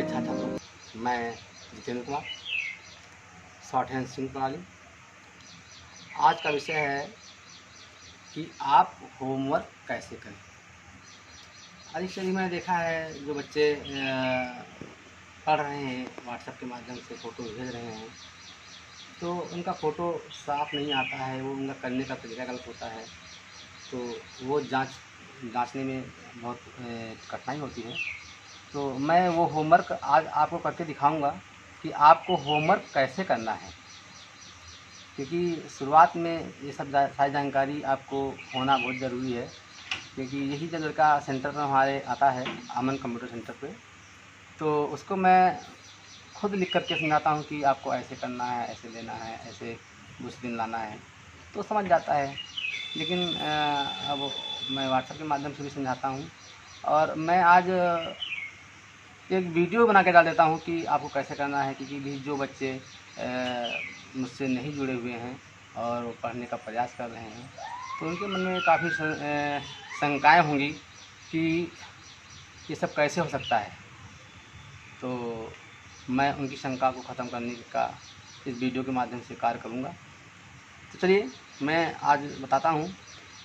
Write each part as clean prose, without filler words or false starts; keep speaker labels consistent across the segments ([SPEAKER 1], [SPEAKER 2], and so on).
[SPEAKER 1] प्रिय छात्रों, मैं Jitendra Kumar, short hand string प्रणाली। आज का विषय है कि आप होमवर्क कैसे करें। आज स्टडी मैंने देखा है जो बच्चे पढ़ रहे हैं, व्हाट्सएप के माध्यम से फ़ोटो भेज रहे हैं, तो उनका फ़ोटो साफ़ नहीं आता है, वो उनका करने का तरीका गलत होता है, तो वो जांचने में बहुत कठिनाई होती है। तो मैं वो होमवर्क आज आपको करके दिखाऊंगा कि आपको होमवर्क कैसे करना है, क्योंकि शुरुआत में ये सब सारी जानकारी आपको होना बहुत ज़रूरी है। क्योंकि यही जो लड़का सेंटर पर हमारे आता है, अमन कंप्यूटर सेंटर पे, तो उसको मैं खुद लिख करके समझाता हूँ कि आपको ऐसे करना है, ऐसे लेना है, ऐसे उस दिन लाना है, तो समझ जाता है। लेकिन अब मैं व्हाट्सएप के माध्यम से भी समझाता हूँ, और मैं आज एक वीडियो बना के डाल देता हूँ कि आपको कैसे करना है। क्योंकि भी जो बच्चे मुझसे नहीं जुड़े हुए हैं और वो पढ़ने का प्रयास कर रहे हैं, तो उनके मन में काफ़ी शंकाएँ होंगी कि ये सब कैसे हो सकता है। तो मैं उनकी शंका को ख़त्म करने का इस वीडियो के माध्यम से कार्य करूँगा। तो चलिए मैं आज बताता हूँ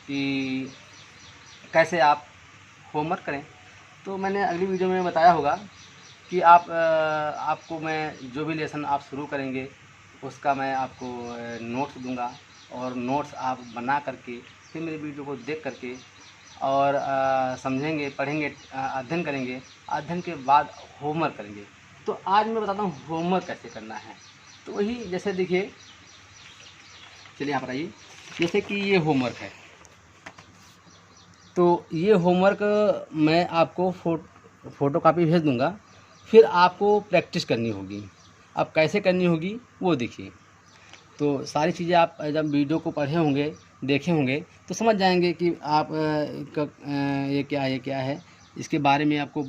[SPEAKER 1] कि कैसे आप होमवर्क करें। तो मैंने अगली वीडियो में बताया होगा कि आपको मैं जो भी लेसन आप शुरू करेंगे उसका मैं आपको नोट्स दूंगा, और नोट्स आप बना करके फिर मेरे वीडियो को देख करके और समझेंगे, पढ़ेंगे, अध्ययन करेंगे। अध्ययन के बाद होमवर्क करेंगे। तो आज मैं बताता हूँ होमवर्क कैसे करना है। तो वही जैसे देखिए, चलिए यहाँ पर आइए। जैसे कि ये होमवर्क है, तो ये होमवर्क मैं आपको फ़ोटो कापी भेज दूंगा, फिर आपको प्रैक्टिस करनी होगी। अब कैसे करनी होगी वो देखिए। तो सारी चीज़ें आप जब वीडियो को पढ़े होंगे, देखे होंगे, तो समझ जाएंगे कि आप ये क्या है, इसके बारे में आपको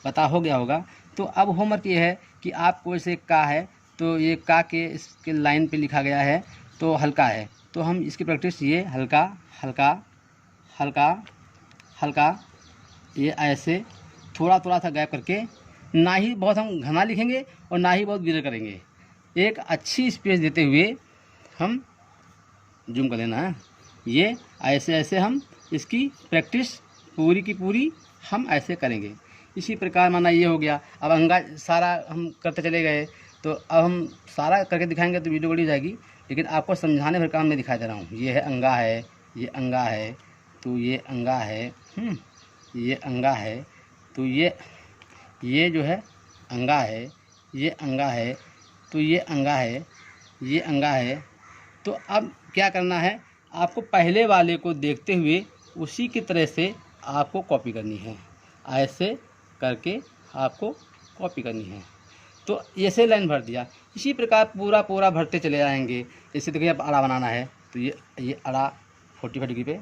[SPEAKER 1] पता हो गया होगा। तो अब होमवर्क ये है कि आपको जैसे का है, तो ये का के इसके लाइन पे लिखा गया है, तो हल्का है, तो हम इसकी प्रैक्टिस ये हल्का हल्का हल्का हल्का, ये ऐसे थोड़ा थोड़ा सा गैप करके, ना ही बहुत हम घना लिखेंगे और ना ही बहुत गिर करेंगे। एक अच्छी स्पेस देते हुए हम जूम कर लेना है। ये ऐसे ऐसे हम इसकी प्रैक्टिस पूरी की पूरी हम ऐसे करेंगे। इसी प्रकार माना ये हो गया। अब अंगा सारा हम करते चले गए, तो अब हम सारा करके दिखाएंगे तो वीडियो बड़ी जाएगी, लेकिन आपको समझाने भर काम मैं दिखा दे रहा हूँ। ये है अंगा है, ये अंगा है, तो ये अंगा है, ये अंगा है, तो ये जो है अंगा है, ये अंगा है, तो ये अंगा है, ये अंगा है। तो अब क्या करना है, आपको पहले वाले को देखते हुए उसी की तरह से आपको कॉपी करनी है। ऐसे करके आपको कॉपी करनी है। तो ऐसे लाइन भर दिया, इसी प्रकार पूरा पूरा भरते चले जाएंगे। जैसे देखिए अब अड़ा बनाना है, तो ये अड़ा 45 डिग्री पे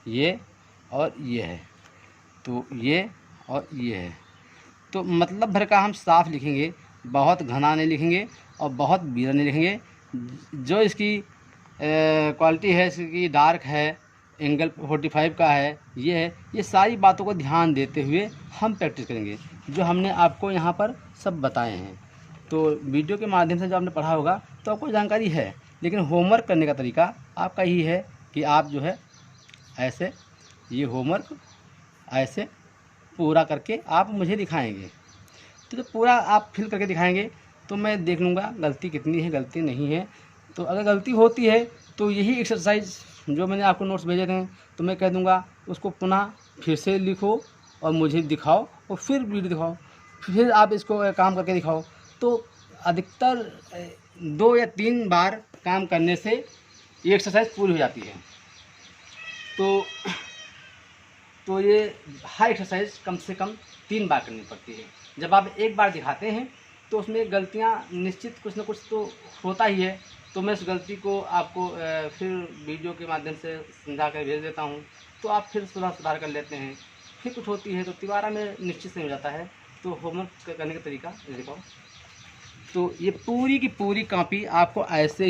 [SPEAKER 1] ये और ये है, तो ये और ये है। तो मतलब भर का हम साफ लिखेंगे, बहुत घना नहीं लिखेंगे और बहुत बीरा नहीं लिखेंगे। जो इसकी क्वालिटी है, इसकी डार्क है, एंगल 45 का है, ये है। ये सारी बातों को ध्यान देते हुए हम प्रैक्टिस करेंगे, जो हमने आपको यहाँ पर सब बताए हैं। तो वीडियो के माध्यम से जो आपने पढ़ा होगा तो आपको जानकारी है, लेकिन होमवर्क करने का तरीका आपका यही है कि आप जो है ऐसे ये होमवर्क ऐसे पूरा करके आप मुझे दिखाएंगे। तो जब पूरा आप फिल करके दिखाएंगे तो मैं देख लूँगा गलती कितनी है, गलती नहीं है। तो अगर गलती होती है तो यही एक्सरसाइज जो मैंने आपको नोट्स भेजे थे, तो मैं कह दूँगा उसको पुनः फिर से लिखो और मुझे दिखाओ, और फिर वीडियो दिखाओ, फिर आप इसको काम करके दिखाओ। तो अधिकतर 2 या 3 बार काम करने से ये एक्सरसाइज पूरी हो जाती है। तो ये हर एक्सरसाइज कम से कम 3 बार करनी पड़ती है। जब आप एक बार दिखाते हैं तो उसमें गलतियां निश्चित कुछ ना कुछ तो होता ही है। तो मैं उस गलती को आपको फिर वीडियो के माध्यम से समझा कर भेज देता हूं, तो आप फिर सुधार कर लेते हैं। फिर कुछ होती है तो तिबारा में निश्चित से हो जाता है। तो होमवर्क करने का तरीका देखो। तो ये पूरी की पूरी कॉपी आपको ऐसे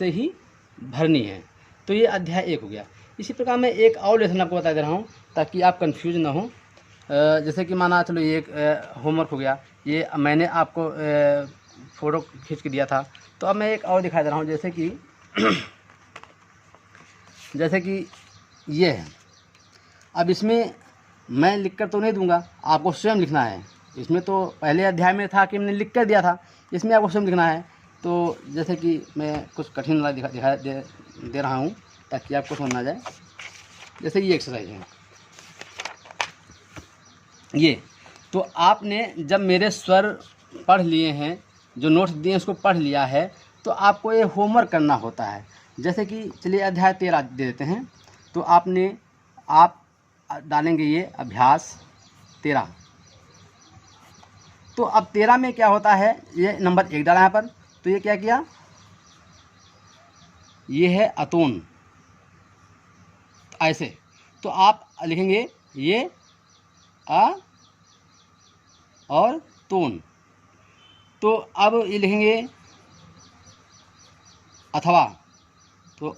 [SPEAKER 1] ही भरनी है। तो ये अध्याय 1 हो गया। इसी प्रकार मैं एक और लेसन आपको बता दे रहा हूँ ताकि आप कंफ्यूज ना हो। जैसे कि माना चलो ये एक होमवर्क हो गया, ये मैंने आपको फ़ोटो खींच के दिया था। तो अब मैं एक और दिखा दे रहा हूँ, जैसे कि जैसे कि ये है। अब इसमें मैं लिख कर तो नहीं दूंगा, आपको स्वयं लिखना है। इसमें तो पहले अध्याय में था कि मैंने लिख कर दिया था, इसमें आपको स्वयं लिखना है। तो जैसे कि मैं कुछ कठिन वाला दिखा दे रहा हूँ ताकि आपको समझ आ जाए। जैसे ये एक्सरसाइज है ये, तो आपने जब मेरे स्वर पढ़ लिए हैं, जो नोट्स दिए हैं उसको पढ़ लिया है, तो आपको ये होमवर्क करना होता है। जैसे कि चलिए अध्याय 13 दे देते हैं। तो आप डालेंगे ये अभ्यास 13। तो अब 13 में क्या होता है, ये नंबर 1 डाला यहाँ पर। तो ये क्या किया, ये है अतोन, ऐसे। तो आप लिखेंगे ये अ और तोन। तो अब ये लिखेंगे अथवा, तो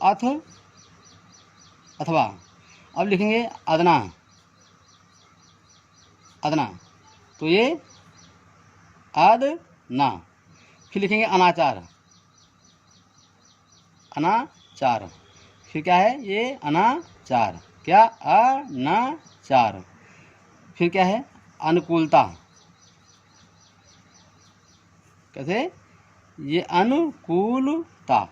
[SPEAKER 1] अथवा। अब लिखेंगे अदना, तो ये अदना। फिर लिखेंगे अनाचार, फिर क्या है ये अनाचार, क्या अनाचार। फिर क्या है अनुकूलता, कैसे, ये अनुकूलता।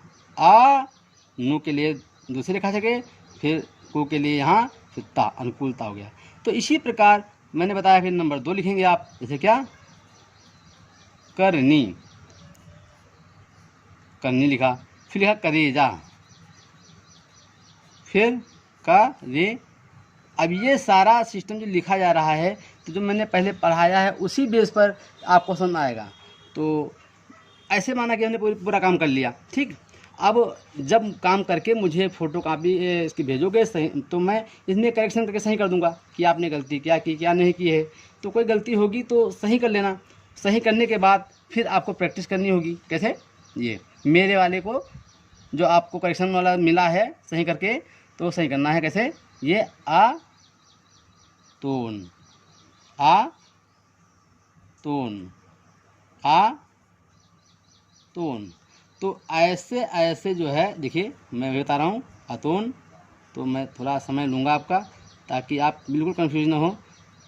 [SPEAKER 1] नु के लिए दूसरे लिखा सके, फिर कु के लिए यहाँ फिर ता, अनुकूलता हो गया। तो इसी प्रकार मैंने बताया। फिर नंबर 2 लिखेंगे आप, जैसे क्या करनी, लिखा। फिर लिखा करेजा, फिर करे। अब ये सारा सिस्टम जो लिखा जा रहा है, तो जो मैंने पहले पढ़ाया है उसी बेस पर आपको समझ आएगा। तो ऐसे माना कि हमने पूरा काम कर लिया, ठीक। अब जब काम करके मुझे फ़ोटो कापी इसकी भेजोगे सही, तो मैं इसमें करेक्शन करके सही कर दूंगा कि आपने गलती क्या की, क्या नहीं की है। तो कोई गलती होगी तो सही कर लेना। सही करने के बाद फिर आपको प्रैक्टिस करनी होगी। कैसे, ये मेरे वाले को जो आपको करेक्शन वाला मिला है सही करके, तो सही करना है। कैसे, ये आ तोन, आ तोन, आ तोन। तो ऐसे ऐसे जो है, देखिए मैं बता रहा हूँ अतोन। तो मैं थोड़ा समय लूँगा आपका, ताकि आप बिल्कुल कंफ्यूज ना हो।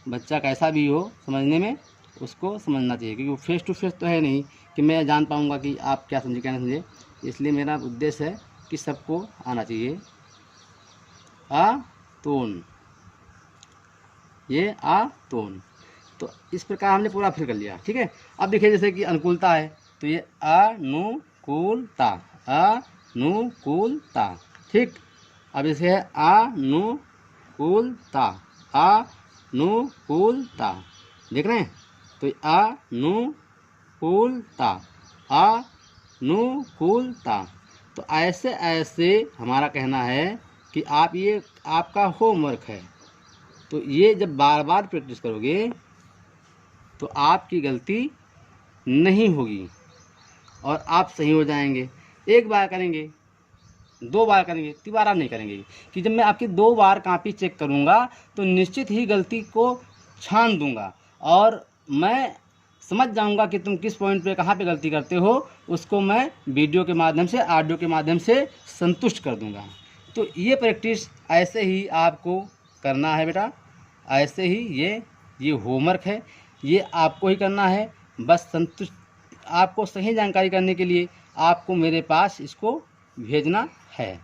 [SPEAKER 1] बच्चा कैसा भी हो समझने में, उसको समझना चाहिए, क्योंकि फेस टू फेस तो है नहीं कि मैं जान पाऊँगा कि आप क्या समझे क्या नहीं समझे। इसलिए मेरा उद्देश्य है कि सबको आना चाहिए। अतोन, ये अतोन। तो इस प्रकार हमने पूरा फिर कर लिया, ठीक है। अब देखिए जैसे कि अनुकूलता है, तो ये अनुकूलता, अनुकूलता, ठीक। अब जैसे है अनुकूलता, अनुकूलता, देख रहे हैं। तो अनुकूलता, अनुकूलता। तो ऐसे ऐसे हमारा कहना है कि आप, ये आपका होमवर्क है। तो ये जब बार बार प्रैक्टिस करोगे तो आपकी गलती नहीं होगी और आप सही हो जाएंगे। एक बार करेंगे, 2 बार करेंगे, 3 बार आप नहीं करेंगे। कि जब मैं आपकी 2 बार कॉपी चेक करूंगा तो निश्चित ही गलती को छान दूंगा और मैं समझ जाऊंगा कि तुम किस पॉइंट पे कहाँ पे गलती करते हो। उसको मैं वीडियो के माध्यम से, ऑडियो के माध्यम से संतुष्ट कर दूंगा। तो ये प्रैक्टिस ऐसे ही आपको करना है बेटा, ऐसे ही ये होमवर्क है, ये आपको ही करना है। बस संतुष्ट, आपको सही जानकारी करने के लिए आपको मेरे पास इसको भेजना है।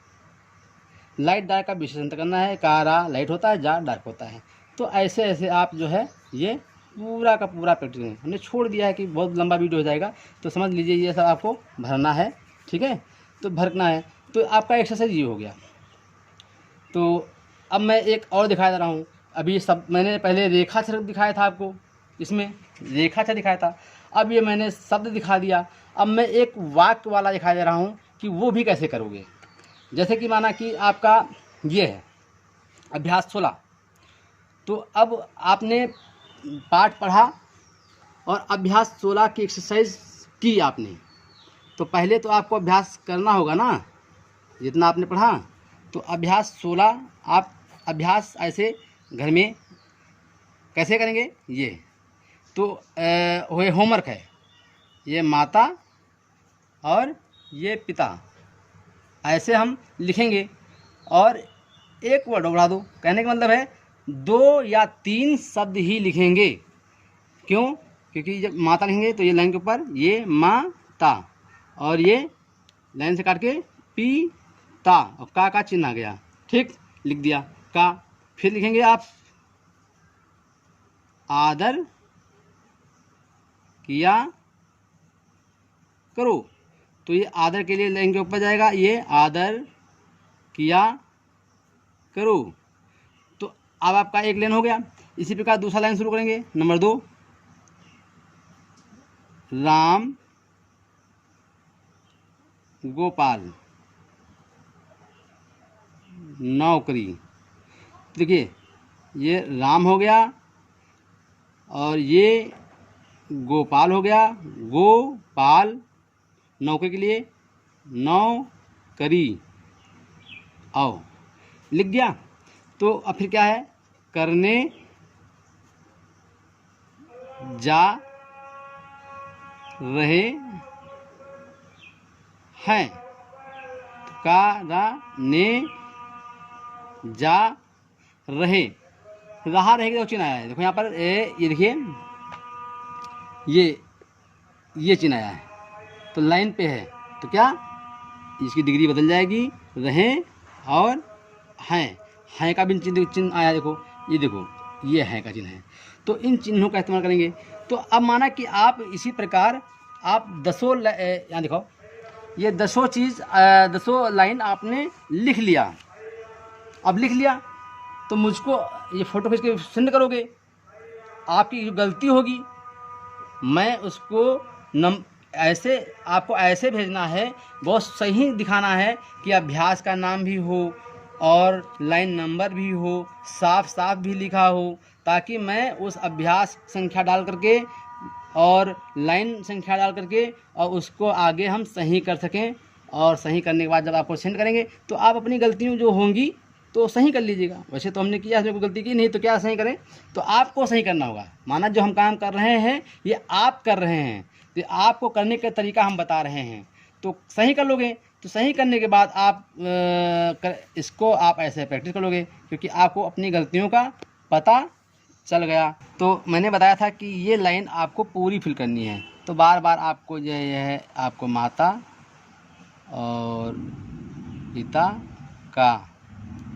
[SPEAKER 1] लाइट डार्क का विश्लेषण करना है, कारा लाइट होता है, जा डार्क होता है। तो ऐसे ऐसे आप जो है ये पूरा का पूरा प्रैक्टिस है। हमने छोड़ दिया है कि बहुत लंबा वीडियो हो जाएगा, तो समझ लीजिए ये सब आपको भरना है, ठीक है। तो भरना है, तो आपका एक्सरसाइज ये हो गया। तो अब मैं एक और दिखा दे रहा हूँ। अभी सब मैंने पहले रेखा छर दिखाया था आपको, इसमें रेखा छर दिखाया था। अब ये मैंने शब्द दिखा दिया। अब मैं एक वाक्य वाला दिखा दे रहा हूँ कि वो भी कैसे करोगे। जैसे कि माना कि आपका ये है अभ्यास 16। तो अब आपने पाठ पढ़ा और अभ्यास 16 की एक्सरसाइज की आपने, तो पहले तो आपको अभ्यास करना होगा ना जितना आपने पढ़ा। तो अभ्यास 16 आप अभ्यास ऐसे घर में कैसे करेंगे ये तो ये होमवर्क है, ये माता और ये पिता ऐसे हम लिखेंगे। और एक वर्ड बढ़ा दो, कहने का मतलब है 2 या 3 शब्द ही लिखेंगे। क्यों? क्योंकि जब माता लिखेंगे तो ये लाइन के ऊपर ये माता और ये लाइन से काट के पिता और का चिन्ह आ गया, ठीक, लिख दिया का। फिर लिखेंगे आप आदर किया करो, तो ये आदर के लिए लाइन के ऊपर जाएगा, ये आदर किया करो। तो अब आपका एक लाइन हो गया। इसी प्रकार दूसरा लाइन शुरू करेंगे, नंबर 2, राम गोपाल नौकरी। देखिए ये राम हो गया और ये गोपाल हो गया, गोपाल नौकरी के लिए नौकरी आओ, लिख दिया। तो अब फिर क्या है, करने जा रहे हैं, करने जा रहे, रहा रहेगा तो चिन्ह आया है, देखो यहाँ पर ये देखिए ये चिन्ह आया है, तो लाइन पे है, तो क्या इसकी डिग्री बदल जाएगी, रहें और हैं का भी चिन्ह आया, देखो ये है का चिन्ह है। तो इन चिन्हों का इस्तेमाल करेंगे। तो अब माना कि आप इसी प्रकार आप 10 यहाँ देखो ये 10 लाइन आपने लिख लिया। अब लिख लिया तो मुझको ये फ़ोटो खींच के सेंड करोगे। आपकी जो गलती होगी मैं उसको ऐसे आपको ऐसे भेजना है, बहुत सही दिखाना है कि अभ्यास का नाम भी हो और लाइन नंबर भी हो, साफ साफ भी लिखा हो, ताकि मैं उस अभ्यास संख्या डाल करके और लाइन संख्या डाल करके और उसको आगे हम सही कर सकें। और सही करने के बाद जब आपको सेंड करेंगे तो आप अपनी गलतियाँ जो होंगी तो सही कर लीजिएगा। वैसे तो हमने किया, हमने कोई गलती की नहीं, तो क्या सही करें, तो आपको सही करना होगा। माना जो हम काम कर रहे हैं ये आप कर रहे हैं, तो आपको करने का तरीका हम बता रहे हैं, तो सही कर लोगे। तो सही करने के बाद आप इसको आप ऐसे प्रैक्टिस कर लोगे, क्योंकि आपको अपनी गलतियों का पता चल गया। तो मैंने बताया था कि ये लाइन आपको पूरी फिल करनी है, तो बार बार आपको जो है आपको माता और पिता का,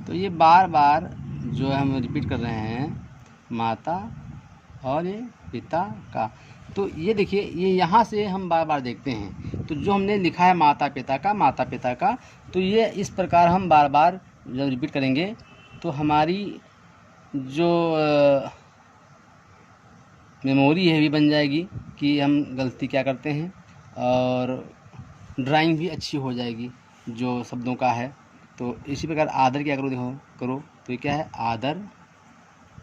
[SPEAKER 1] तो ये बार बार जो है हम रिपीट कर रहे हैं, माता और ये पिता का। तो ये देखिए ये यहाँ से हम बार बार देखते हैं, तो जो हमने लिखा है माता पिता का, तो ये इस प्रकार हम बार बार जब रिपीट करेंगे तो हमारी जो मेमोरी है भी बन जाएगी कि हम गलती क्या करते हैं, और ड्राइंग भी अच्छी हो जाएगी जो शब्दों का है। तो इसी प्रकार आदर क्या करो, देखो करो, तो ये क्या है, आदर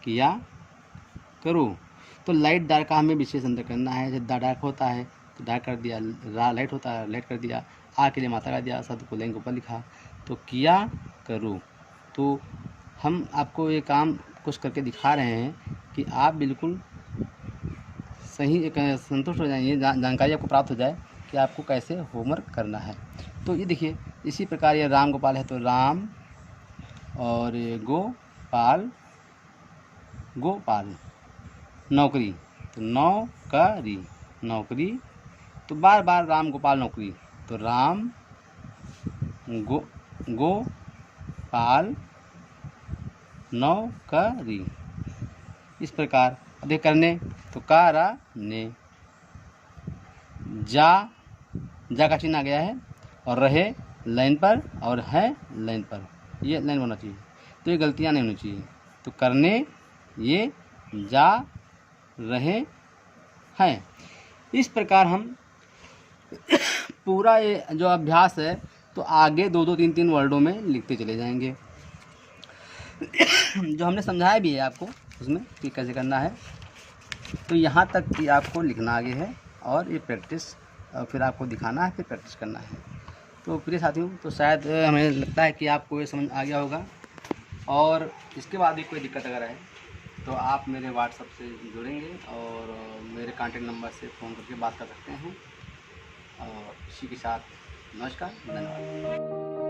[SPEAKER 1] किया करो। तो लाइट डार्क का हमें विशेष अंतर करना है। जब डार्क होता है तो डार्क कर दिया, लाइट होता है लाइट कर दिया, आ के लिए माता का दिया, शब्द को लाइन के ऊपर लिखा, तो किया करो। तो हम आपको ये काम कुछ करके दिखा रहे हैं कि आप बिल्कुल सही संतुष्ट हो जाइए, जानकारी आपको प्राप्त हो जाए कि आपको कैसे होमवर्क करना है। तो ये देखिए इसी प्रकार ये राम गोपाल है, तो राम और ये गोपाल नौकरी, तो नौकरी, तो बार बार राम गोपाल नौकरी, तो राम गोपाल नौकरी। इस प्रकार अब करने, तो कराने, जा का चिन्ह आ गया है, और रहे लाइन पर और है लाइन पर, ये लाइन होना चाहिए, तो ये गलतियां नहीं होनी चाहिए। तो करने ये जा रहे हैं। इस प्रकार हम पूरा ये जो अभ्यास है तो आगे 2-2, 3-3 वर्डों में लिखते चले जाएंगे। जो हमने समझाया भी है आपको उसमें कि कैसे करना है, तो यहाँ तक कि आपको लिखना आगे है और ये प्रैक्टिस, और फिर आपको दिखाना है, फिर प्रैक्टिस करना है। तो प्रिय साथियों, तो शायद हमें लगता है कि आपको ये समझ आ गया होगा, और इसके बाद भी कोई दिक्कत अगर है तो आप मेरे व्हाट्सएप से जुड़ेंगे और मेरे कांटेक्ट नंबर से फ़ोन करके बात कर सकते हैं। और इसी के साथ नमस्कार, धन्यवाद।